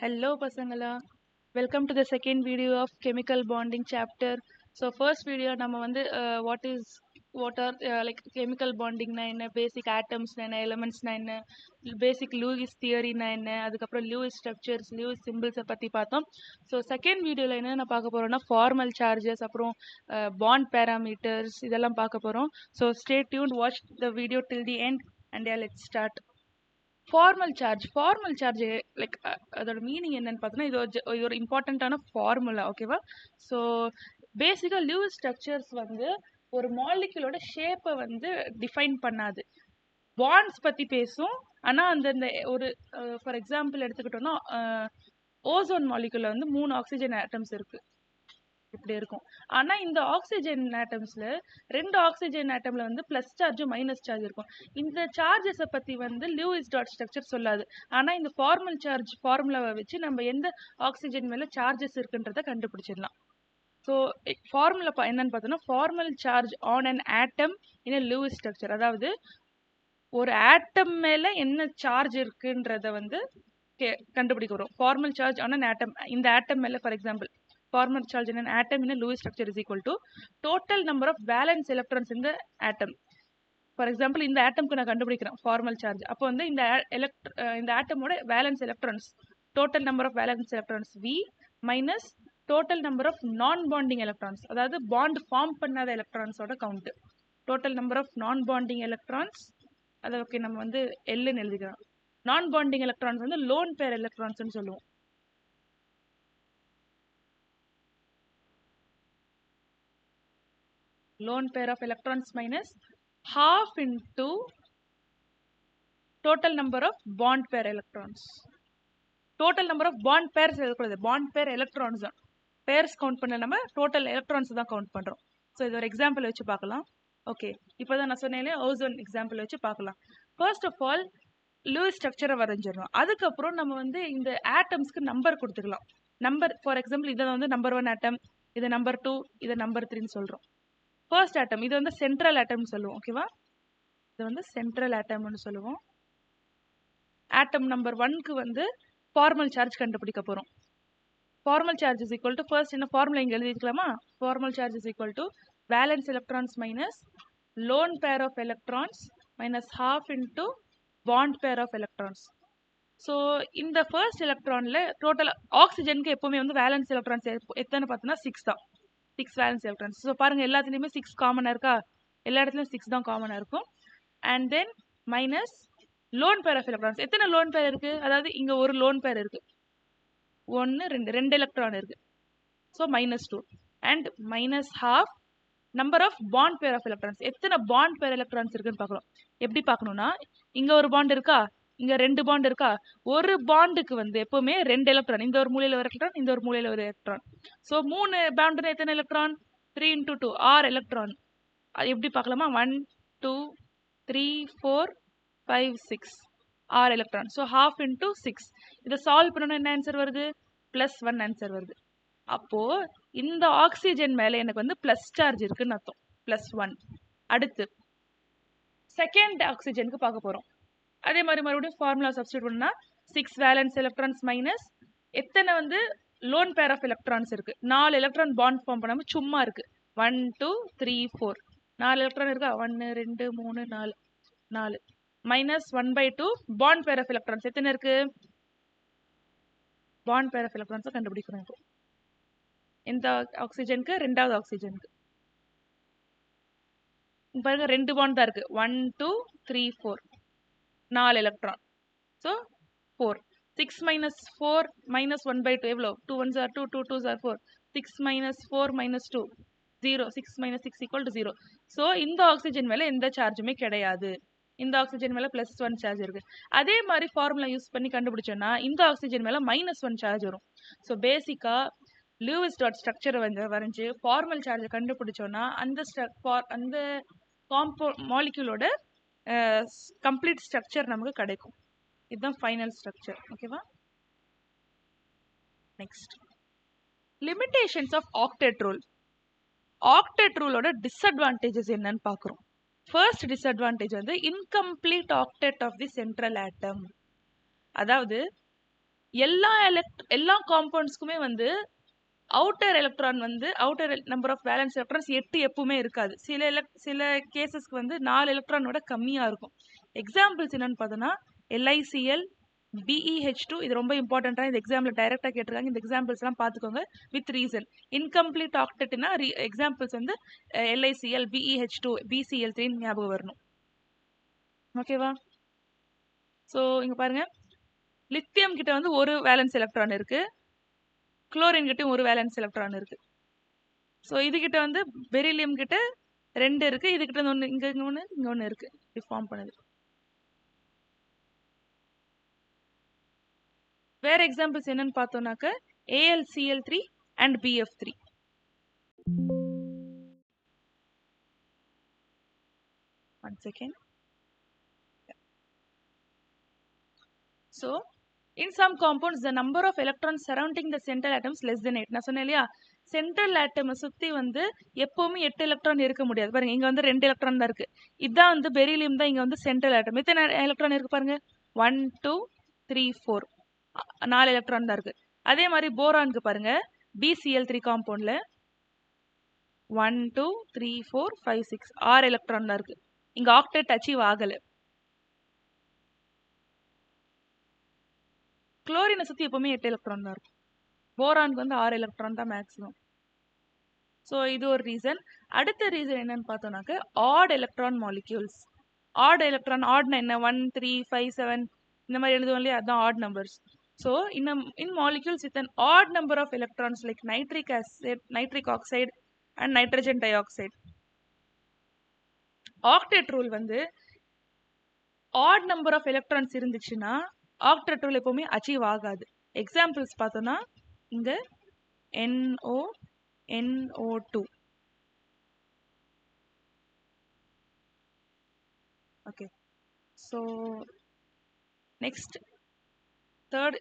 Hello பசங்களா, welcome to the second video of chemical bonding chapter. So first video நம்ம வந்து what are like chemical bonding na என்ன, basic atoms na என்ன, elements na என்ன, basic Lewis theory na என்ன, அதுக்கப்புறம் Lewis structures, Lewis symbols பத்தி பார்த்தோம். So second videoல என்ன பார்க்க போறோம்னா formal charges, அப்புறம் bond parameters இதெல்லாம் பார்க்க போறோம். So stay tuned, watch the video till the end and yeah, let's start. Formal charge like அதோட மீனிங் என்னன்னு பார்த்தோன்னா இது ஒரு இம்பார்ட்டண்ட்டான ஃபார்முலா. ஓகேவா? ஸோ பேசிக்காக லியூஸ் ஸ்ட்ரக்சர்ஸ் வந்து ஒரு மாலிக்யூலோட ஷேப்பை வந்து டிஃபைன் பண்ணாது, பாண்ட்ஸ் பற்றி பேசும். ஆனால் அந்த ஒரு ஃபார் எக்ஸாம்பிள் எடுத்துக்கிட்டோம்னா ஓசோன் மாலிக்யூலில் வந்து 3 ஆக்சிஜன் ஆட்டம்ஸ் இருக்குது, இப்படி இருக்கும். ஆனா இந்த ஆக்சிஜன் ஆட்டம்ஸ்ல 2 ஆக்சிஜன் ஆட்டம்ல வந்து பிளஸ் சார்ஜ் மைனஸ் சார்ஜ் இருக்கும். இந்த சார்ஜஸ பத்தி வந்து லூயிஸ் டாட் ஸ்ட்ரக்சர் சொல்லாது. ஆனா இந்த ஃபார்மல் சார்ஜ் ஃபார்முலாவை வச்சு நம்ம எந்த ஆக்சிஜன் மேல சார்ஜஸ் இருக்குன்றத கண்டுபிடிச்சிடலாம். ஸோ ஃபார்முலா என்னன்னு பார்த்தோம்னா formal charge on an atom in Lewis structure, அதாவது ஒரு ஆட்டம் மேல என்ன சார்ஜ் இருக்குன்றத வந்து கண்டுபிடிக்க வரும். Formal charge on an atom, இந்த ஆட்டம் மேல for example formal charge in an atom in a Lewis structure is equal to total number of valence electrons in the atom. For example, இந்த ஆட்டம்க்கு நான் கண்டுபிடிக்கிறேன் formal charge. அப்போ வந்து இந்த ஆட்டமோட valence electrons, total number of valence electrons V minus total number of non bonding electrons, அதாவது bond form பண்ணாத எலக்ட்ரான்ஸோட count. Total number of non bonding electrons, அதை ஓகே நம்ம வந்து Lன்னு எழுதிக்கலாம். நான் பாண்டிங் எலக்ட்ரான்ஸ் வந்து லோன் பேர் எலக்ட்ரான்ஸ்னு சொல்லுவோம். lone pair of electrons minus half into total number of bond pair electrons. Total number of bond pairs எழுதக்கூடாது, bond pair electrons தான். pairs count பண்ண நம்ம டோட்டல் எலக்ட்ரான்ஸ் தான் கவுண்ட் பண்ணுறோம். ஸோ இது ஒரு எக்ஸாம்பிள் வச்சு பார்க்கலாம். ஓகே, இப்போ தான் நான் சொன்னேன் ஓசோன் எக்ஸாம்பிள் வச்சு பார்க்கலாம். ஃபர்ஸ்ட் ஆஃப் ஆல் லூயிஸ் ஸ்ட்ரக்சரை வரைஞ்சிடணும். அதுக்கப்புறம் நம்ம வந்து இந்த ஆட்டம்ஸ்க்கு நம்பர் கொடுத்துக்கலாம். நம்பர் ஃபார் எக்ஸாம்பிள் இதை வந்து நம்பர் 1 ஆட்டம், இதை நம்பர் 2, இதை நம்பர் 3ன்னு சொல்கிறோம். ஃபர்ஸ்ட் ஆட்டம் இது வந்து சென்ட்ரல் ஆட்டம்னு சொல்லுவோம். ஓகேவா? இது வந்து சென்ட்ரல் ஆட்டம்னு சொல்லுவோம். ஆட்டம் நம்பர் 1க்கு வந்து ஃபார்மல் சார்ஜ் கண்டுபிடிக்க போகிறோம். Formal charge is equal to, first என்ன ஃபார்முலா இங்கே எழுதிக்கலாமா? Formal charge is equal to valence electrons minus lone pair of electrons minus half into bond pair of electrons. So இந்த first எலக்ட்ரானில் total ஆக்சிஜனுக்கு எப்போவுமே வந்து வேலன்ஸ் எலக்ட்ரான்ஸ் எத்தனை பார்த்தோன்னா 6 தான், 6 வேலன்ஸ் எலக்ட்ரான்ஸ். ஸோ பாருங்க எல்லாத்துலேயுமே 6 காமனாக இருக்கா? எல்லா இடத்துலையும் 6 தான் காமனாக இருக்கும். And then minus lone pair of electrons. எத்தனை லோன் பேர் இருக்கு? அதாவது இங்கே ஒரு லோன் பேர் இருக்கு, 1 2 எலக்ட்ரான் இருக்கு. So -2 and minus half number of bond pair of electrons. எத்தனை பாண்ட் பேர் எலக்ட்ரான்ஸ் இருக்குன்னு பார்க்கணும். எப்படி பார்க்கணும்னா இங்கே ஒரு பாண்ட் இருக்கா, இங்க 2 பாண்ட் இருக்கா, ஒரு பாண்டுக்கு வந்து எப்பவுமே 2 எலக்ட்ரான், இந்த ஒரு மூலையில ஒரு எலக்ட்ரான், இந்த ஒரு மூலையில ஒரு எலக்ட்ரான். ஸோ 3 பாண்டுனா எத்தனை எலக்ட்ரான்? 3 × 2 6 எலக்ட்ரான். அது எப்படி பார்க்கலாமா? 1 2 3 4 5 6 6 எலக்ட்ரான். So half into 6. இதை சால்வ் பண்ணணும், என்ன ஆன்சர் வருது? +1 ஆன்சர் வருது. அப்போ இந்த ஆக்சிஜன் மேல எனக்கு வந்து பிளஸ் சார்ஜ் இருக்குன்னு அர்த்தம், +1. அடுத்து செகண்ட் ஆக்சிஜனுக்கு பார்க்க போறோம். அதே மாதிரி மறுபடியும் ஃபார்முலா சப்ஸ்டியூட் பண்ணா 6 வேலன்ஸ் எலக்ட்ரான்ஸ் மைனஸ் எத்தனை வந்து லோன் பேர் ஆஃப் எலக்ட்ரான்ஸ் இருக்கு, 4 எலக்ட்ரான் பாண்ட் ஃபார்ம் பண்ணாம சும்மா இருக்கு. 1 2 3 4 4 எலக்ட்ரான் இருக்கா? 1 2 3 4 4 minus 1/2 bond pair of electrons எத்தனை இருக்கு? பாண்ட் பேர் ஆஃப் எலக்ட்ரான்ஸை கண்டுபிடிக்கணும். இப்போ இந்த ஆக்சிஜனுக்கு, ரெண்டாவது ஆக்சிஜனுக்கு பாருங்க 2 பாண்ட் தான் இருக்கு. 1 2 3 4 4 எலக்ட்ரான். ஸோ 4. 6 minus 4 minus 1/2 எவ்வளோ? 2 1s are 2, 2 2s are 4. 6 minus 4 minus 2 0. 6 minus 6 equal to 0. So இந்த ஆக்சிஜன் மேலே எந்த சார்ஜுமே கிடையாது. இந்த ஆக்சிஜன் மேலே +1 சார்ஜ் இருக்கு. அதே மாதிரி ஃபார்முலா யூஸ் பண்ணி கண்டுபிடிச்சோன்னா இந்த ஆக்சிஜன் மேலே -1 சார்ஜ் வரும். ஸோ பேசிக்காக லூயிஸ் டாட் ஸ்ட்ரக்சரை வந்து வரைஞ்சி ஃபார்மல் சார்ஜை கண்டுபிடிச்சோன்னா அந்த மாலிக்யூலோட கம்ப்ளீட் ஸ்ட்ரக்சர் நமக்கு கிடைக்கும். இதுதான் ஃபைனல் ஸ்ட்ரக்சர். ஓகேவா? Next limitations of octet rule. Octet ரூலோட டிஸ்அட்வான்டேஜஸ் என்னன்னு பார்க்குறோம். ஃபர்ஸ்ட் டிஸ்அட்வான்டேஜ் வந்து incomplete octet of the central atom. அதாவது எல்லா காம்பவுண்ட்ஸ்க்குமே வந்து அவுட்டர் எலக்ட்ரான் வந்து outer number of valence electrons 8 எப்பவுமே இருக்காது. சில கேசஸ்க்கு வந்து 4 எலக்ட்ரானோட கம்மியா இருக்கும். எக்ஸாம்பிள்ஸ் என்னன்னு பார்த்தோம்னா LiCl, BeH2 இது ரொம்ப இம்பார்ட்டண்டா இந்த எக்ஸாம்ல டைரக்டா கேட்டிருக்காங்க. இந்த எக்ஸாம்பிள்ஸ் எல்லாம் பார்த்துக்கோங்க வித் ரீசன். இன்கம்ப்ளீட் ஆக்டெட்னா எக்ஸாம்பிள்ஸ் வந்து LiCl, BeH2, BCl3 ஞாபகம் வரணும். ஓகேவா? ஸோ இங்க பாருங்க, லித்தியம் கிட்ட வந்து ஒரு வேலன்ஸ் எலக்ட்ரான் இருக்கு, குளோரின் கிட்ட ஒரு வேலன்ஸ் எலக்ட்ரான் இருக்கு. ஸோ இது கிட்ட வந்து பெரிலியம் கிட்ட 2 இருக்கு, இது கிட்ட ஒன்று இங்க ஒன்று இருக்கு. இது ஃபார்ம் பண்ணுது. வேற எக்ஸாம்பிள்ஸ் என்னன்னு பார்த்தோம்னாக்க AlCl3 and BF3. One second. So in some compounds the number of electrons surrounding the central atom is less than 8. நான் சொன்னேன் இல்லையா, சென்ட்ரல் ஆட்டமை சுற்றி வந்து எப்போவுமே 8 எலக்ட்ரான் இருக்க முடியாது. பாருங்க, இங்கே வந்து 2 எலக்ட்ரான் தான் இருக்கு. இதுதான் வந்து பெரிலியம் தான் இங்கே வந்து சென்ட்ரல் ஆட்டம். எத்தனை எலக்ட்ரான் இருக்கு பாருங்க, 1 2 3 4, 4 எலக்ட்ரான் தான் இருக்கு. அதே மாதிரி போரானுக்கு பாருங்க, BCl3 காம்பவுண்ட்ல 1 2 3 4 5 6 6 எலக்ட்ரான் தான் இருக்கு. இங்க ஆக்டெட் அச்சீவ் ஆகல. குளோரினை சுற்றி எப்பவுமே 8 எலக்ட்ரான் தான் இருக்கும். போரானுக்கு வந்து 6 எலக்ட்ரான் தான் மேக்ஸிமம். ஸோ இது ஒரு ரீசன். அடுத்த ரீசன் என்னன்னு பார்த்தோம்னாக்க odd electron molecules. Odd electron, ஆட்னா என்ன, 1 3 5 7 இந்த மாதிரி எழுதுவோம் இல்லையா, அதுதான் odd numbers. So in molecules with an odd number of electrons like nitric acid, nitric oxide and nitrogen dioxide. Octet rule வந்து ஆட் நம்பர் ஆஃப் எலக்ட்ரான்ஸ் இருந்துச்சுன்னா ஆக்டெட் ரூல் எப்பவுமே அச்சீவ் ஆகாது. எக்ஸாம்பிள்ஸ் பார்த்தோம்னா இங்க NO2. Okay, so next third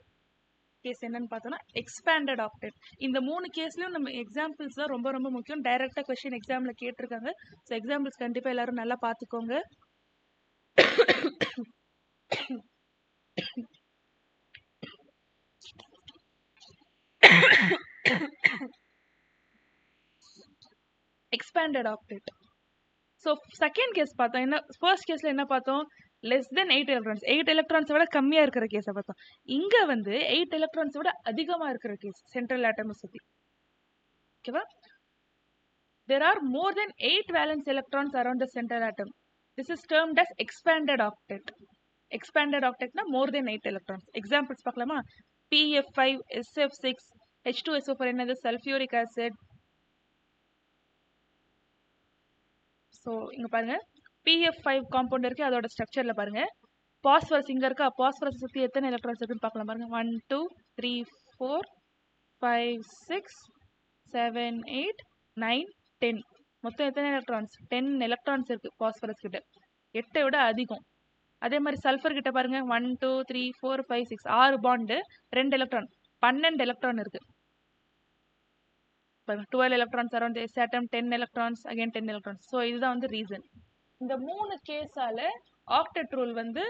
case என்னன்னு பார்த்தோம்னா expanded octet. இந்த 3 கேஸ்லயும் நம்ம எக்ஸாம்பிள்ஸ் தான் ரொம்ப ரொம்ப முக்கியம். டைரக்டா கொஸ்டின் எக்ஸாம்ல கேட்டிருக்காங்க. ஸோ எக்ஸாம்பிள்ஸ் கண்டிப்பா எல்லாரும் நல்லா பார்த்துக்கோங்க. Expanded octet. So second case பார்த்தோம், என்ன ஃபர்ஸ்ட் கேஸ்ல என்ன பார்த்தோம், லெஸ் தென் 8 எலக்ட்ரான்ஸ், 8 எலக்ட்ரான்ஸ் விட கம்மியா இருக்கிற கேஸை பார்த்தோம். இங்க வந்து 8 எலக்ட்ரான்ஸ் விட அதிகமா இருக்கிற கேஸ் சென்ட்ரல் ஆட்டமை சுத்தி. ஓகேவா? There are more than 8 valence electrons around the central atom. This is termed as expanded octet. Expanded octet na more than 8 electrons. Examples பார்க்கலாமா, PF5, SF6, H2SO4 என்னது, sulfuric acid. ஸோ இங்க பாருங்க, PF5 compound இருக்கு, அதோட ஸ்ட்ரக்சர்ல பாருங்க phosphorus இங்க இருக்கா, phosphorus சுத்தி எத்தனை எலக்ட்ரான்ஸ் இருக்குன்னு பார்க்கலாம். பாருங்க 1 2 3 4 5 6 7 8 9 10. மொத்தம் எத்தனை எலக்ட்ரான்ஸ், 10 எலக்ட்ரான்ஸ் இருக்கு பாஸ்பரஸ் கிட்ட, 8 விட அதிகம். அதே மாதிரி சல்ஃபர் கிட்ட பாருங்க 1 2 3 4 5 6, 6 பாண்டு 2 எலக்ட்ரான், 12 எலக்ட்ரான் இருக்கு. 12 electrons around this atom, 10 electrons, again 10 electrons. So இதுதான் வந்து ரீசன். இந்த 3 கேஸால ஆக்டெட் ரூல் வந்து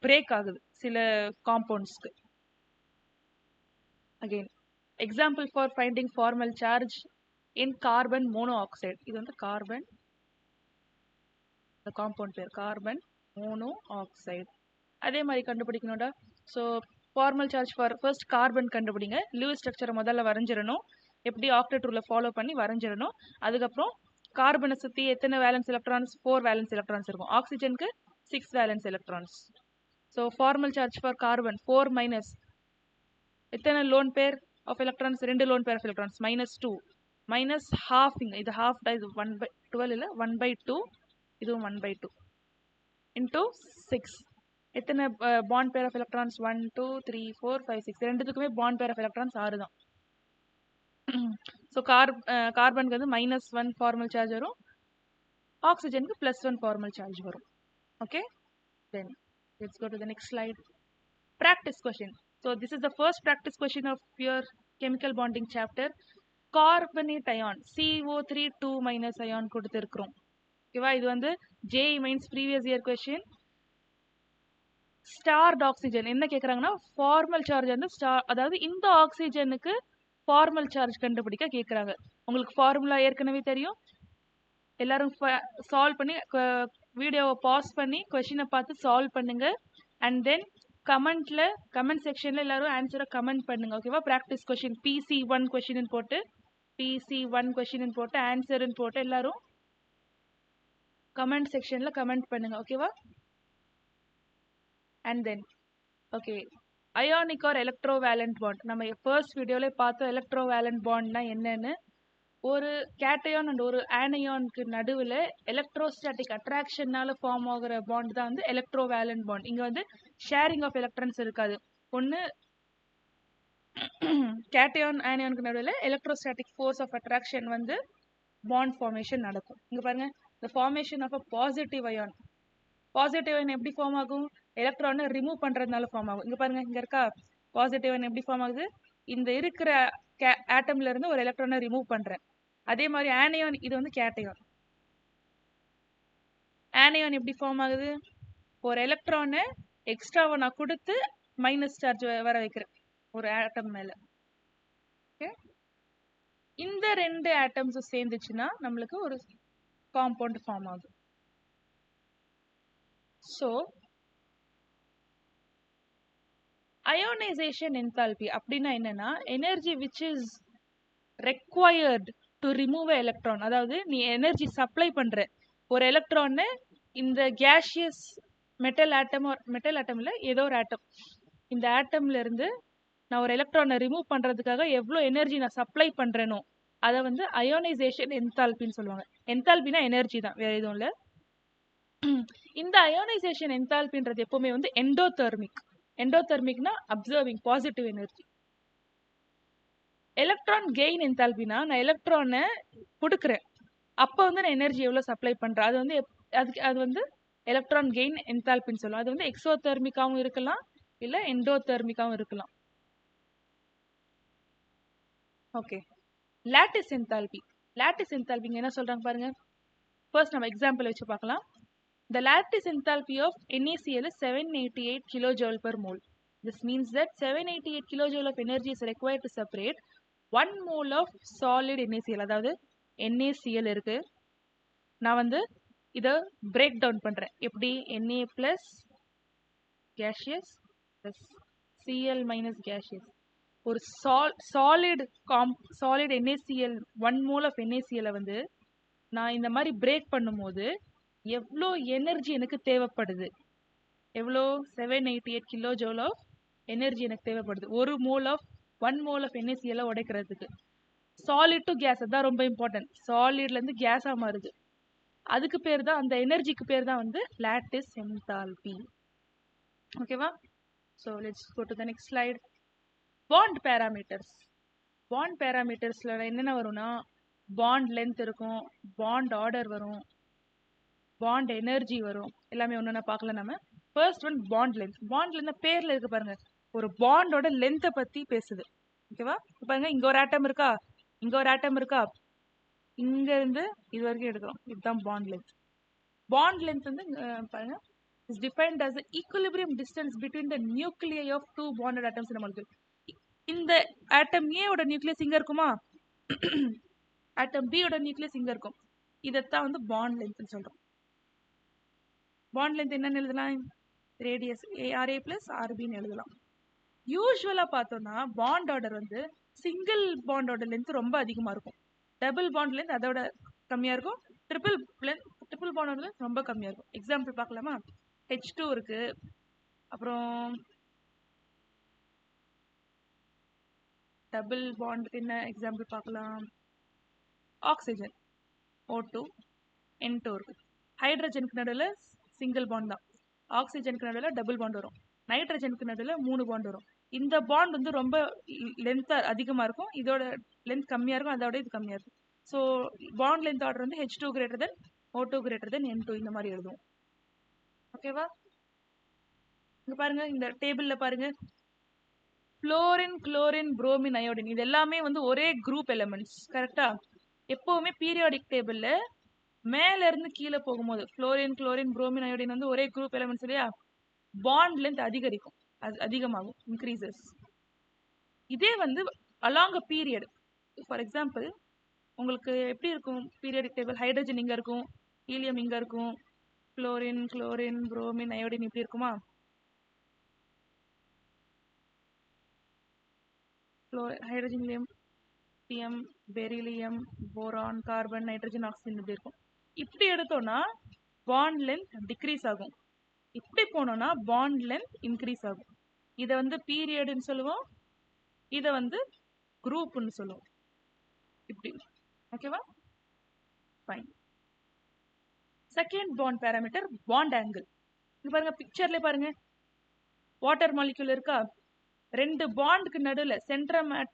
பிரேக் ஆகுது சில காம்பவுண்ட்ஸ்க்கு. Again example for finding formal charge in carbon monoxide. இது வந்து கார்பன், இந்த காம்பவுண்ட் பேர் கார்பன் மோனோஆக்சைடு. அதே மாதிரி கண்டுபிடிக்கணும்டா. So formal charge for first carbon கண்டுபிடிங்க. லூயிஸ் ஸ்ட்ரக்சரை முதல்ல வரைஞ்சிடணும், எப்படி ஆக்டெட் ரூலை ஃபாலோ பண்ணி வரைஞ்சிடணும். அதுக்கப்புறம் கார்பனை சுற்றி எத்தனை வேலன்ஸ் எலக்ட்ரான்ஸ், 4 வேலன்ஸ் எலக்ட்ரான்ஸ் இருக்கும். ஆக்சிஜனுக்கு 6 valence electrons. So formal charge for carbon 4 minus எத்தனை lone pair of electrons, 2 lone pair of electrons, -2 minus half, இது ஹாஃப் தான், இது 1/12 இல்லை 1/2, இதுவும் 1/2 இன்டூ 6. எத்தனை பாண்ட் பேர் ஆஃப் எலக்ட்ரான்ஸ், 1 2 3 4 5 6, ரெண்டுத்துக்குமே பாண்ட் பேர் ஆஃப் எலக்ட்ரான்ஸ் 6 தான். ஸோ கார்பனுக்கு வந்து -1 ஃபார்மல் சார்ஜ் வரும், ஆக்சிஜனுக்கு +1 ஃபார்மல் சார்ஜ் வரும். Okay, then let's go to the next slide. Practice question. So this is the first practice question of your chemical bonding chapter. Carbonate ion CO3 2- ion கொடுத்துருக்குறோம். ஓகேவா? இது வந்து JEE Mains previous year question. Start oxygen என்ன கேட்குறாங்கன்னா formal charge வந்து star, அதாவது இந்த ஆக்சிஜனுக்கு formal charge கண்டுபிடிக்க கேட்குறாங்க. உங்களுக்கு ஃபார்முலா ஏற்கனவே தெரியும். எல்லாரும் சால்வ் பண்ணி வீடியோவை பாஸ் பண்ணி கொஷினை பார்த்து சால்வ் பண்ணுங்க. அண்ட் தென் கமெண்ட் செக்ஷன்ல எல்லாரும் ஆன்சரை கமெண்ட் பண்ணுங்க. ஓகேவா? ப்ராக்டிஸ் கொஷின் PC1 கொஷின் போட்டு ஆன்சர்னு போட்டு எல்லாரும் கமெண்ட் செக்ஷன்ல கமெண்ட் பண்ணுங்க. ஓகேவா? And then okay, ionic or electrovalent bond. நம்ம ஃபர்ஸ்ட் வீடியோல பார்த்தோம் எலக்ட்ரோவேலண்ட் பாண்ட்னா என்னன்னு. ஒரு கேட்டயான் அண்ட் ஒரு ஆனயானுக்கு நடுவில் எலக்ட்ரோஸ்டாட்டிக் அட்ராக்ஷனால ஃபார்ம் ஆகிற பாண்ட் தான் வந்து எலக்ட்ரோவேலண்ட் பாண்ட். இங்கே வந்து ஷேரிங் ஆஃப் எலக்ட்ரான்ஸ் இருக்காது. ஒன்று கேட்டயான் ஆனயானுக்கு நடுவில் எலக்ட்ரோஸ்டாட்டிக் ஃபோர்ஸ் ஆஃப் அட்ராக்ஷன் வந்து பாண்ட் ஃபார்மேஷன் நடக்கும். இங்கே பாருங்க, the formation of a positive ion. Positive ion எப்படி ஃபார்ம் ஆகும்? எலக்ட்ரானை ரிமூவ் பண்றதுனால ஃபார்ம் ஆகும். இங்க பாருங்க, இங்க இருக்கா பாசிட்டிவ் அயன் எப்படி ஃபார்ம் ஆகுது? இந்த இருக்கிற ஆட்டம்ல இருந்து ஒரு எலக்ட்ரானை ரிமூவ் பண்றேன். அதே மாதிரி ஆனயான், இது வந்து கேட்டயான். ஆனயான் எப்படி ஃபார்ம் ஆகுது? ஒரு எலக்ட்ரானை எக்ஸ்ட்ராவை நான் கொடுத்து மைனஸ் சார்ஜ் வர வைக்கிறேன் ஒரு ஆட்டம் மேல. இந்த ரெண்டு ஆட்டம்ஸும் சேர்ந்துச்சுன்னா நம்மளுக்கு ஒரு காம்பவுண்ட் ஃபார்ம் ஆகும். ஸோ அயோனைசேஷன் என்தால்பி அப்படின்னா என்னன்னா, energy which is required to remove electron. அதாவது நீ எனர்ஜி சப்ளை பண்ற ஒரு எலக்ட்ரானை இந்த கேஷியஸ் மெட்டல் ஆட்டம்ல ஏதோ ஒரு ஆட்டம், இந்த ஆட்டம்ல இருந்து நான் ஒரு எலக்ட்ரானை ரிமூவ் பண்றதுக்காக எவ்வளோ எனர்ஜி நான் சப்ளை பண்றேனோ அதை வந்து அயோனைசேஷன் என்தால்பின்னு சொல்லுவாங்க. என்தால்பினா எனர்ஜி தான், வேற எதுவும் இல்லை. இந்த அயோனைசேஷன் என்தால்பின்றது எப்பவுமே வந்து எண்டோதெர்மிக்னா absorbing positive energy. Electron gain என்தால்பினா நான் எலக்ட்ரானை கொடுக்குறேன், அப்போ வந்து நான் எனர்ஜி எவ்வளோ சப்ளை பண்றேன், அது வந்து அது வந்து எலக்ட்ரான் கெயின் என்தால்பின்னு சொல்லுவோம். அது வந்து எக்ஸோதெர்மிக்காவும் இருக்கலாம், இல்ல எண்டோதெர்மிக்காவும் இருக்கலாம். ஓகே, லாட்டிஸ் என்தால்பி என்ன சொல்றாங்க பாருங்க. ஃபர்ஸ்ட் நம்ம எக்ஸாம்பிள் வச்சு பார்க்கலாம். The lattice enthalpy of NaCl is 788 kilojoule per mole. This means that 788 kilojoule of energy is required to separate 1 mole of solid NaCl. அதாவது NaCl இருக்கு, நான் வந்து இதை பிரேக் டவுன் பண்றேன். எப்படி? Na plus gaseous plus Cl minus gaseous. ஒரு solid NaCl 1 mole of NaCl வந்து நான் இந்த மாதிரி பிரேக் பண்ணும்போது எவ்வளோ எனர்ஜி எனக்கு தேவைப்படுது? எவ்வளோ? 788 கிலோ ஜூல் ஆஃப் எனர்ஜி எனக்கு தேவைப்படுது ஒரு ஒன் மோல் ஆஃப் NaCl உடைக்கிறதுக்கு. சாலிட் டு கேஸ், அதுதான் ரொம்ப இம்பார்ட்டன்ட். சாலிட்ல இருந்து கேஸா மாறுது, அதுக்கு பேர் தான், அந்த எனர்ஜிக்கு பேர் தான் வந்து லாட்டிஸ் என்தால்பி. ஓகேவா? So let's go to the next slide. Bond பேராமீட்டர்ஸ்ல என்னென்ன வரும்னா, பாண்ட் லென்த் இருக்கும், பாண்ட் ஆர்டர் வரும், பாண்ட் எனர்ஜி வரும், எல்லாமே ஒன்று பார்க்கலாம் நம்ம. ஃபர்ஸ்ட் ஒன் பாண்ட் லென்த் பேர்ல இருக்கு பாருங்க, ஒரு பாண்டோட லென்த்தை பத்தி பேசுது. ஓகேவா? பாருங்க, இங்க ஒரு ஆட்டம் இருக்கா, இங்க இருந்து இது வரைக்கும் எடுக்கிறோம், இதுதான் பாண்ட் லென்த். பாண்ட் லென்த் வந்து பாருங்க, is defined as the equilibrium distance between the nuclei of two bonded atoms. நம்மளுக்கு இந்த ஆட்டம் A ஓட நியூக்ளியஸ் இங்க இருக்குமா, ஆட்டம் B ஓட நியூக்ளியஸ் இங்க இருக்கும், இதைத்தான் வந்து பாண்ட் லென்த்னு சொல்றோம். பாண்ட் லென்த் என்னன்னு எழுதலாம்? ரேடியஸ் ARA plus RBன்னு எழுதலாம். யூஸ்வலா பார்த்தோம்னா பாண்ட் ஆர்டர் வந்து சிங்கிள் பாண்டோட லென்த் ரொம்ப அதிகமா இருக்கும், டபுள் பாண்ட் லென்த் அதோட கம்மியா இருக்கும், ட்ரிபிள் பாண்டோட லென்த் ரொம்ப கம்மியா இருக்கும். எக்ஸாம்பிள் பார்க்கலாமா? H2 இருக்கு, அப்புறம் டபுள் பாண்டுக்கு என்ன எக்ஸாம்பிள் பார்க்கலாம்? ஆக்சிஜன் O2 N2 இருக்கு. ஹைட்ரஜனுக்கு நடுவில் சிங்கிள் பாண்ட் தான், ஆக்சிஜனுக்கு நடுவில் டபுள் பாண்ட் வரும், நைட்ரஜனுக்கு நடுவில் 3 பாண்ட் வரும். இந்த பாண்ட் வந்து ரொம்ப லென்த் அதிகமாக இருக்கும், இதோட லென்த் கம்மியாக இருக்கும், அதோட இது கம்மியாக இருக்கும். ஸோ பாண்ட் லென்த் ஆர்டர் வந்து H2 greater than O2 greater than N2 இந்த மாதிரி எழுதுவோம். ஓகேவா? இங்க பாருங்க, இந்த டேபிள்ல பாருங்க, ஃப்ளோரின், குளோரின், புரோமின், அயோடின் இது எல்லாமே வந்து ஒரே குரூப் எலிமெண்ட்ஸ். கரெக்டா? எப்பவுமே பீரியாடிக் டேபிள்ல மேல இருந்து கீழே போகும்போது ஃப்ளோரின், குளோரின், புரோமின், அயோடின் வந்து ஒரே குரூப் எலிமெண்ட்ஸ் இல்லையா? பாண்ட் லென்த் அதிகரிக்கும், அது அதிகமாகும், இன்க்ரீசஸ். இதே வந்து along a period, for example உங்களுக்கு எப்படி இருக்கும் பீரியடிக் டேபிள், ஹைட்ரஜன் இங்கே இருக்கும், ஹீலியம் இங்கே இருக்கும், குளோரின் குளோரின் புரோமின் அயோடின் இப்படி இருக்குமா? Hydrogen helium lithium beryllium boron carbon nitrogen oxygen இப்படி இருக்கும். இப்படி எடுத்தோம்னா பாண்ட் லென்த் டிக்ரீஸ் ஆகும், இப்படி போனோம்னா பாண்ட் லென்த் இன்க்ரீஸ் ஆகும். இதை வந்து பீரியட்னு சொல்லுவோம், இதை வந்து குரூப்னு சொல்லுவோம். இப்படி ஓகேவா? Fine. Second bond parameter bond angle. இது பாருங்க, பிக்சர்ல பாருங்க, வாட்டர் மாலிக்யூல் இருக்கா, ரெண்டு பாண்டுக்கு நடுவில்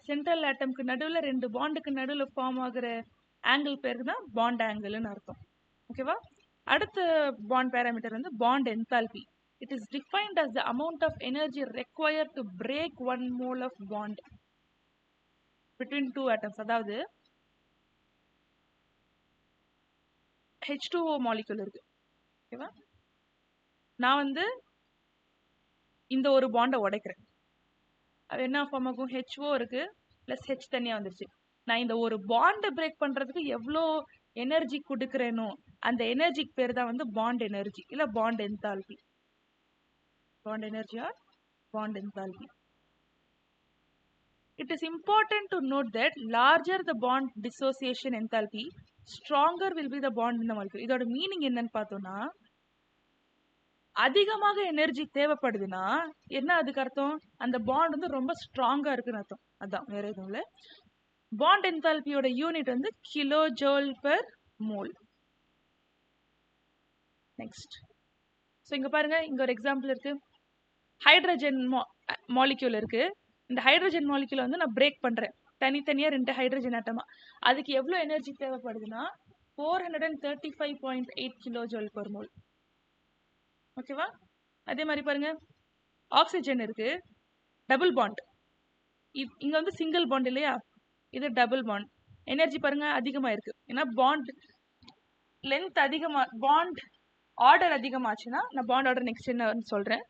சென்ட்ரல் ஆட்டம்க்கு நடுவில் ரெண்டு பாண்டுக்கு நடுவில் ஃபார்ம் ஆகுற ஆங்கிள் பேருக்கு தான் பாண்ட் ஆங்கிள்னு அர்த்தம். ஓகேவா? அடுத்த பாண்ட் பேராமீட்டர் வந்து bond enthalpy. It is defined as the amount of energy required to break 1 mole of bond between two atoms. அதாவது H2O மாலிக்யூல் இருக்கு, ஓகேவா? நான் வந்து இந்த ஒரு பாண்டை உடைக்கிறேன், அது என்ன ஃபார்ம் ஆகும், HO இருக்கு ப்ளஸ் H தனியாக வந்துருச்சு. நான் இந்த ஒரு பாண்டை பிரேக் பண்ணுறதுக்கு எவ்வளோ எனர்ஜி கொடுக்குறேனோ அந்த எனர்ஜிக்கு பேர் தான் வந்து பாண்ட் எனர்ஜி இல்லை bond enthalpy. Bond energy or bond enthalpy. It is important to note that larger the bond dissociation enthalpy, stronger will be the bond in the molecule. இதோட மீனிங் என்னன்னு பார்த்தோம்னா, அதிகமாக எனர்ஜி தேவைப்படுதுன்னா என்ன அதுக்கு அர்த்தம், அந்த பாண்ட் வந்து ரொம்ப ஸ்ட்ராங்கா இருக்குன்னு அர்த்தம். அதான், வேற எதுவும் இல்லை. பாண்ட் என்தால்பியோட யூனிட் வந்து kilo joule per mole. Next, so இங்க பாருங்க, இங்க ஒரு எக்ஸாம்பிள் இருக்கு. ஹைட்ரஜன் மாலிக்யூல் இருக்கு. இந்த ஹைட்ரஜன் மாலிக்யூல் வந்து நான் பிரேக் பண்றேன், தனித்தனியா ரெண்டு ஹைட்ரஜன் ஆட்டமா. அதுக்கு எவ்வளவு energy தேவைப்படுதுன்னா 435.8 kilo joule per mole. ஓகேவா? அதே மாதிரி பாருங்க, ஆக்சிஜன் இருக்கு, டபுள் பாண்ட். இங்க வந்து சிங்கிள் பாண்ட் இல்லையா, இது டபுள் பாண்ட். எனர்ஜி பாருங்க அதிகமா இருக்கு, ஏன்னா பாண்ட் லென்த் அதிகமா, பாண்ட் ஆர்டர் அதிகமாச்சுன்னா, நான் பாண்ட் ஆர்டர் நெக்ஸ்ட் என்ன சொல்றேன்.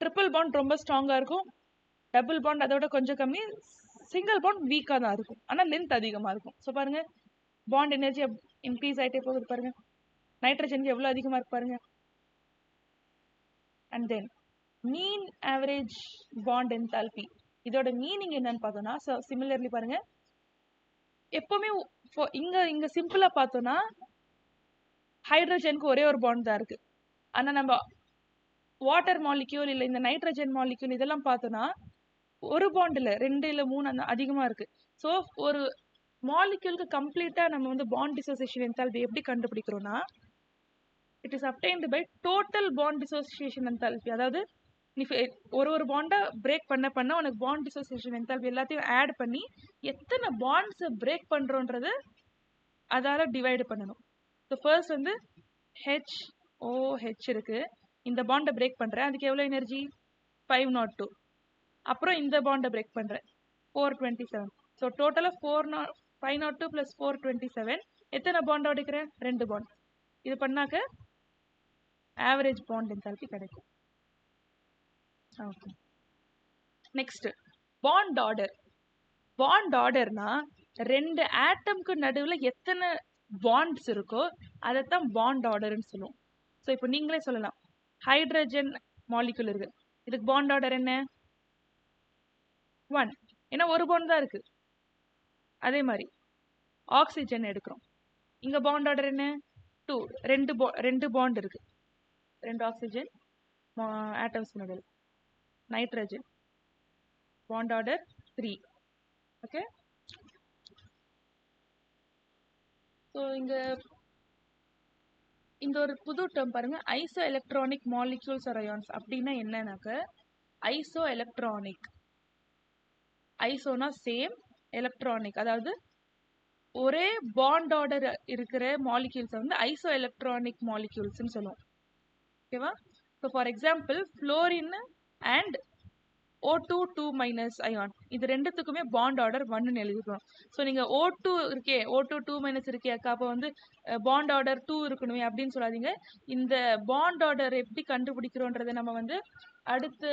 ட்ரிபிள் பாண்ட் ரொம்ப ஸ்ட்ராங்கா இருக்கும், டபுள் பாண்ட் அதோட கொஞ்சம் கம்மி, சிங்கிள் பாண்ட் வீக்கா தான் இருக்கும், ஆனா லென்த் அதிகமா இருக்கும். ஸோ பாருங்க, பாண்ட் எனர்ஜி இன்க்ரீஸ் ஆயிட்டே போகுது பாருங்க. நைட்ரஜனுக்கு எவ்வளவு அதிகமா இருக்கு பாருங்க. And then mean average bond enthalpy, இதோட மீனிங் என்னன்னு பார்த்தோம்னா, சிமிலர்லி பாருங்க, எப்பவுமே இங்க சிம்பிளா பார்த்தோம்னா ஹைட்ரஜனுக்கு ஒரே ஒரு பாண்ட் தான் இருக்கு. ஆனா நம்ம வாட்டர் மாலிக்யூல் இல்லை இந்த நைட்ரஜன் மாலிக்யூல் இதெல்லாம் பார்த்தோம்னா ஒரு பாண்ட் இல்லை, 2 இல்லை 3 அந்த அதிகமா இருக்கு. ஸோ ஒரு மாலிக்யூலுக்கு கம்ப்ளீட்டா நம்ம வந்து பாண்ட் டிசோசியேஷன் என்தால்பி எப்படி கண்டுபிடிக்கிறோம்னா, it is obtained by total bond dissociation enthalpy. அதாவது நீ ஒரு பாண்டை பிரேக் பண்ண உனக்கு பாண்ட் டிசோசியேஷன் என்தால்பி எல்லாத்தையும் ஆட் பண்ணி எத்தனை பாண்ட்ஸை பிரேக் பண்றோன்றது அதால டிவைடு பண்ணணும். ஸோ ஃபர்ஸ்ட் வந்து HOH இருக்கு, இந்த பாண்டை பிரேக் பண்றேன், அதுக்கு எவ்வளோ எனர்ஜி 502. அப்புறம் இந்த பாண்டை பிரேக் பண்றேன் 427. ஸோ டோட்டலாக 502 + 427 எத்தனை பாண்ட் உடைக்கிறேன், 2 பாண்ட். இது பண்ணாக்க ஆவரேஜ் பாண்ட் என்தால்பி கிடைக்கும். Okay, next bond order. Bond ஆர்டர்னா ரெண்டு ஆட்டம்க்கு நடுவில் எத்தனை பாண்ட்ஸ் இருக்கோ அதைத்தான் பாண்ட் ஆர்டர்னு சொல்லுவோம். ஸோ இப்போ நீங்களே சொல்லலாம், ஹைட்ரஜன் மாலிக்யூல் இருக்கு, இதுக்கு பாண்ட் ஆர்டர் என்ன 1, ஏன்னா ஒரு பாண்ட் தான் இருக்கு. அதே மாதிரி ஆக்சிஜன் எடுக்கிறோம், இங்க பாண்ட் ஆர்டர் என்ன 2, ரெண்டு பாண்ட் இருக்கு, 2 ஆக்சிஜன் ஆட்டம்ஸ் நடுவில். Nitrogen bond order 3. Okay, so இந்த ஒரு புது டேர்ம் பாருங்க, iso electronic molecules or ions. அப்படின்னா என்னன்னாக்க, ஐசோ எலக்ட்ரானிக், ஐசோனா சேம், எலக்ட்ரானிக் அதாவது ஒரே பாண்ட் ஆர்டர் இருக்கிற மாலிக்யூல்ஸ் வந்து ஐசோ எலக்ட்ரானிக் மாலிக்யூல்ஸ்னு சொல்லுவோம். ஓகேவா? So for example fluorine and O2 2 minus ion இது ரெண்டுத்துக்குமே பாண்ட் ஆர்டர் 1ன்னு எழுதிக்கிறோம். ஸோ நீங்கள் O2 இருக்கே O2 2 மைனஸ் இருக்கே அக்கா அப்போ வந்து பாண்ட் ஆர்டர் 2 இருக்கணுமே அப்படின்னு சொல்லாதீங்க. இந்த பாண்ட் ஆர்டர் எப்படி கண்டுபிடிக்கிறோன்றதை நம்ம வந்து அடுத்து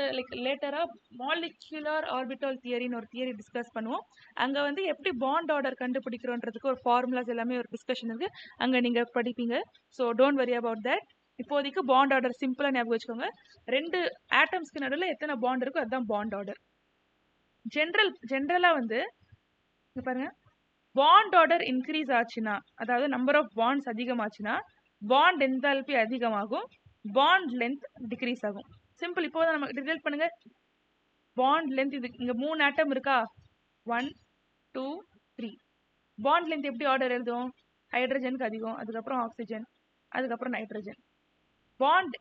லேட்டராக மாலிகுலர் ஆர்பிட்டல் தியரின்னு ஒரு தியரி டிஸ்கஸ் பண்ணுவோம். அங்கே வந்து எப்படி பாண்ட் ஆர்டர் கண்டுபிடிக்கிறோன்றதுக்கு ஒரு ஃபார்முலாஸ் எல்லாமே ஒரு டிஸ்கஷன் இருக்குது, அங்கே நீங்கள் படிப்பீங்க. So don't worry about that. இப்போதைக்கு பாண்ட் ஆர்டர் சிம்பிளாக ஞாபகம் வச்சுக்கோங்க. ரெண்டு ஆட்டம்ஸ்க்கு நடுவில் எத்தனை பாண்ட் இருக்கோ அதுதான் பாண்ட் ஆர்டர். ஜென்ரலாக வந்து இங்கே பாருங்க, பாண்ட் ஆர்டர் இன்க்ரீஸ் ஆச்சுன்னா, அதாவது நம்பர் ஆஃப் பாண்ட்ஸ் அதிகமாச்சுன்னா பாண்ட் என்தால்பி அதிகமாகும், பாண்ட் லென்த் டிக்ரீஸ் ஆகும். சிம்பிள். இப்போ தான் நம்ம ரிசல்ட் பண்ணுங்க. பாண்ட் லென்த் இது இங்கே 3 ஆட்டம் இருக்கா, 1 2 3. பாண்ட் லென்த் எப்படி ஆர்டர் எழுதும்? ஹைட்ரஜனுக்கு அதிகம், அதுக்கப்புறம் ஆக்சிஜன், அதுக்கப்புறம் நைட்ரஜன். பாண்ட்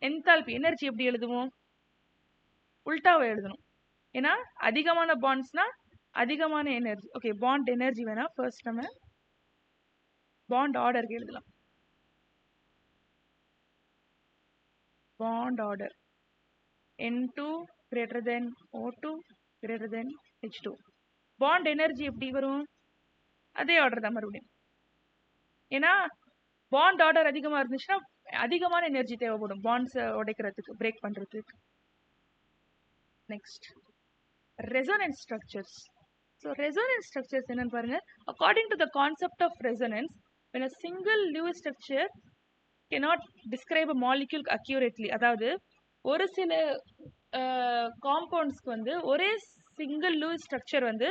என்தால்பி எனர்ஜி எப்படி எழுதுவோம்? உல்டாவை எழுதணும். ஏன்னா அதிகமான பாண்ட்ஸ்னா அதிகமான எனர்ஜி. ஓகே, பாண்ட் எனர்ஜி வேணா ஃபர்ஸ்ட் நம்ம பாண்ட் ஆர்டருக்கு எழுதலாம். Bond order N2 greater than O2 greater than H2. Bond energy எப்படி வரும்? அதே ஆர்டர் தான் மறுபடியும். ஏன்னா பாண்ட் ஆர்டர் அதிகமாக இருந்துச்சுன்னா அதிகமான எனர்ஜி தேவைப்படும் பாண்ட்ஸை உடைக்கிறதுக்கு, பிரேக் பண்ணுறதுக்கு. Next resonance structures. So resonance structures என்னன்னு பாருங்க. According to the concept of resonance, when a single Lewis structure cannot describe a molecule accurately, அதாவது ஒரு சில காம்பவுண்ட்ஸ்க்கு வந்து ஒரே சிங்கிள் லூயிஸ் ஸ்ட்ரக்சர் வந்து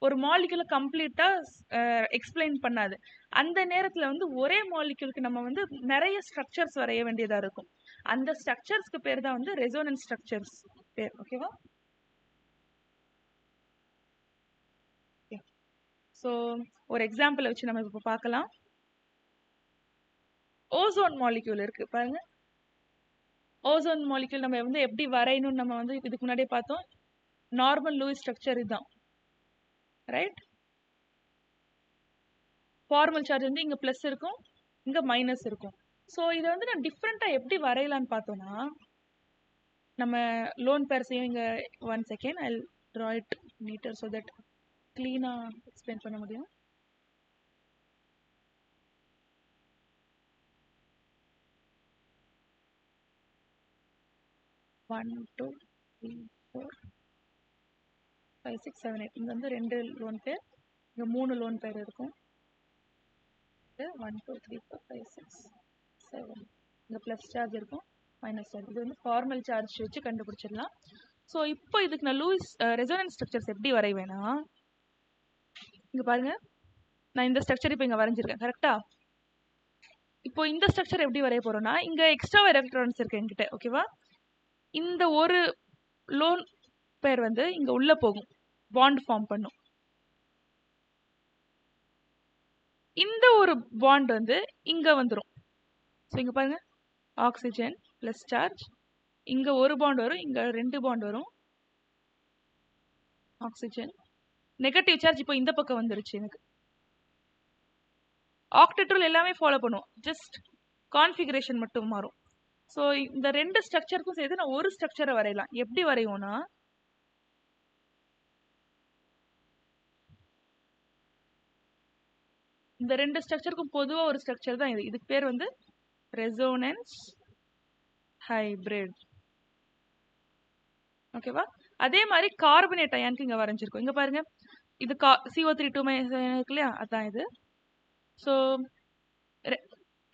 ஒரு மாலிகுலை கம்ப்ளீட்டாக எக்ஸ்பிளைன் பண்ணாது. அந்த நேரத்தில் வந்து ஒரே மாலிகுலுக்கு நம்ம வந்து நிறைய ஸ்ட்ரக்சர்ஸ் வரைய வேண்டியதாக இருக்கும். அந்த ஸ்ட்ரக்சர்ஸ்க்கு பேர் தான் வந்து ரெசோனன்ஸ் ஸ்ட்ரக்சர்ஸ் பேர். ஓகேவா? ஸோ ஒரு எக்ஸாம்பிள் வச்சு நம்ம இப்போ பார்க்கலாம். ஓசோன் மாலிக்யூல் இருக்கு பாருங்க. ஓசோன் மாலிக்யூல் நம்ம வந்து எப்படி வரையணும்னு நம்ம வந்து இதுக்கு முன்னாடியே பார்த்தோம். நார்மல் லூயிஸ் ஸ்ட்ரக்சர் இதுதான், ரைட்? ஃபார்மல் சார்ஜ் வந்து இங்கே ப்ளஸ் இருக்கும், இங்கே மைனஸ் இருக்கும். ஸோ இதை வந்து நான் டிஃப்ரெண்ட்டாக எப்படி வரையலான்னு பார்த்தோன்னா, நம்ம லோன் பேர்ஸையும் இங்கே 1 second I draw it neater so that க்ளீனாக எக்ஸ்பிளைன் பண்ண முடியும். One two three 4 5 6 7 8. இங்கே வந்து 2 லோன் பேர், இங்கே 3 லோன் பேர் இருக்கும். 1 2 3 4 5 6 7. இங்கே ப்ளஸ் சார்ஜ் இருக்கும், மைனஸ் சார்ஜ். இது வந்து ஃபார்மல் சார்ஜ் வச்சு கண்டுபிடிச்சிடலாம். ஸோ இப்போ இதுக்கு நான் லூயிஸ் ரெசோனன்ஸ் ஸ்ட்ரக்சர்ஸ் எப்படி வரைவேன்னா, இங்கே பாருங்க, நான் இந்த ஸ்ட்ரக்சர் இப்போ இங்கே வரைஞ்சிருக்கேன், கரெக்டா? இப்போ இந்த ஸ்ட்ரக்சர் எப்படி வரைய போறோம்னா, இங்கே எக்ஸ்ட்ரா எலக்ட்ரான்ஸ் இருக்கு என்கிட்ட, ஓகேவா? இந்த ஒரு லோன் பேர் வந்து இங்கே உள்ள போகும், பாண்ட் ஃபார்ம் பண்ணும். இந்த ஒரு பாண்ட் வந்து இங்கே வந்துடும். ஸோ இங்கே பாருங்க, ஆக்சிஜன் ப்ளஸ் சார்ஜ், இங்கே ஒரு பாண்ட் வரும், இங்கே 2 பாண்ட் வரும். ஆக்சிஜன் நெகட்டிவ் சார்ஜ் இப்போ இந்த பக்கம் வந்துருச்சு. எனக்கு ஆக்டெட் ரூல் எல்லாமே ஃபாலோ பண்ணுவோம், ஜஸ்ட் கான்ஃபிகரேஷன் மட்டும் மாறும். ஸோ இந்த 2 ஸ்ட்ரக்சருக்கும் சேர்த்து நான் ஒரு ஸ்ட்ரக்சரை வரையலாம். எப்படி வரைவோம்னா, இந்த 2 ஸ்ட்ரக்சருக்கும் பொதுவாக ஒரு ஸ்ட்ரக்சர் தான் இது. இதுக்கு பேர் வந்து ரெசோனன்ஸ் ஹைபிரிட். ஓகேவா? அதே மாதிரி கார்பனேட் அயானுக்கு இங்கே வரைஞ்சிருக்கும். இங்கே பாருங்க, இது CO3 2 இருக்கு இல்லையா, அதான் இது. ஸோ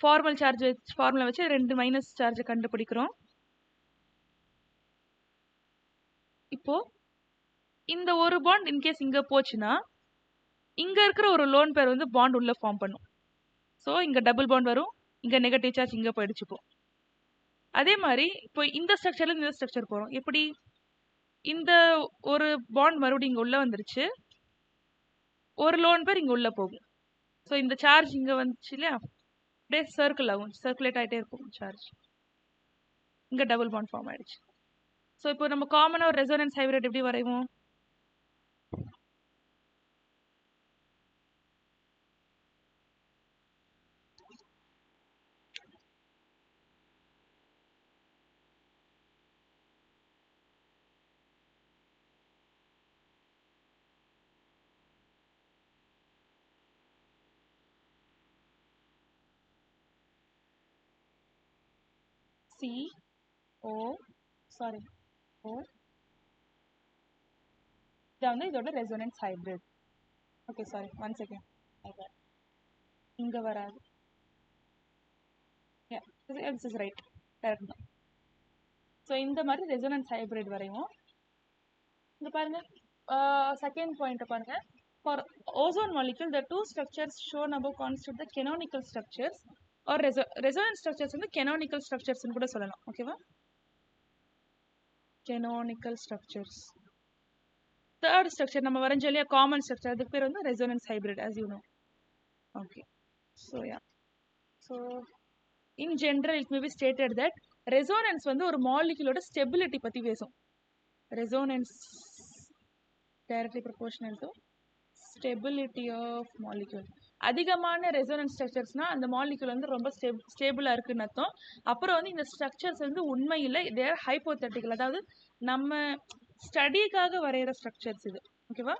ஃபார்மல் சார்ஜ் ஃபார்முலா வச்சு 2 மைனஸ் சார்ஜை கண்டுபிடிக்கிறோம். இப்போ இந்த ஒரு பாண்ட் இன்கேஸ் இங்கே போச்சுன்னா, இங்கே இருக்கிற ஒரு லோன் பேர் வந்து பாண்ட் உள்ள ஃபார்ம் பண்ணும். ஸோ இங்கே டபுள் பாண்ட் வரும், இங்கே நெகட்டிவ் சார்ஜ் இங்கே போயிடுச்சுப்போம். அதே மாதிரி இப்போ இந்த ஸ்ட்ரக்சர்ல இந்த ஸ்ட்ரக்சர் போகிறோம். எப்படி? இந்த ஒரு பாண்ட் மறுபடியும் இங்கே உள்ள வந்துருச்சு, ஒரு லோன் பேர் இங்கே உள்ள போகும். ஸோ இந்த சார்ஜ் இங்கே வந்துச்சு இல்லையா, அப்படியே சர்க்கிள் ஆகும், சர்க்குலேட் ஆகிட்டே இருக்கும் சார்ஜ். இங்கே டபுள் பாண்ட் ஃபார்ம் ஆயிடுச்சு. ஸோ இப்போ நம்ம காமனாக ஒரு ரெசோனன்ஸ் ஹைபிரிட் எப்படி வரைவோம்? C O sorry O இது வந்து இதோட resonance hybrid. Okay sorry one second, இங்கே வராது. திஸ் இஸ் ரைட், கரெக்ட் தான். ஸோ இந்த மாதிரி ரெசோனன்ஸ் ஹைப்ரிட் வரையும். இங்கே பாருங்க, செகண்ட் பாயிண்ட்டை பாருங்க. For ozone molecule the two structures shown above constitute the canonical structures or resonance structures வந்து கெனானிக்கல் ஸ்ட்ரக்சர்ஸ்னு கூட சொல்லலாம். ஓகேவா? Canonical structures. தேர்ட் ஸ்ட்ரக்சர் நம்ம வரைஞ்சோம் இல்லையா, காமன் ஸ்ட்ரக்சர், அதுக்கு பேர் வந்து resonance hybrid as you know. Okay, so yeah, so in general it may be stated that resonance வந்து ஒரு மாலிக்யூலோட ஸ்டெபிலிட்டி பற்றி பேசும். resonance directly proportional to stability of molecule. அதிகமான ரெசோனன்ஸ் ஸ்ட்ரக்சர்ஸ்னால் அந்த மாலிக்யூல் வந்து ரொம்ப ஸ்டேபிளாக இருக்குன்னு அர்த்தம். அப்புறம் வந்து இந்த ஸ்ட்ரக்சர்ஸ் வந்து உண்மையில் தேர் ஹைப்போதெட்டிக்கல், அதாவது நம்ம ஸ்டடிக்காக வரைகிற ஸ்ட்ரக்சர்ஸ் இது. ஓகேவா?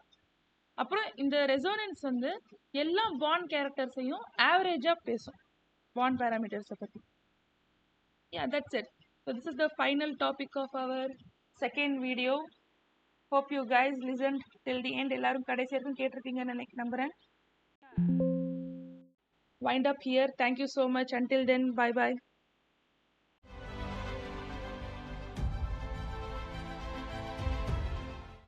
அப்புறம் இந்த ரெசோனன்ஸ் வந்து எல்லா பாண்ட் கேரக்டர்ஸையும் ஆவரேஜாக பேசும், பாண்ட் பேராமீட்டர்ஸை பற்றி. Yeah, that's it. So this is the final topic of our second video. Hope you guys listened till the end. எல்லாரும் கடைசி வரைக்கும் கேட்டிருக்கீங்கன்னு நம்புறேன். Wind up here. Thank you so much. Until then, bye bye.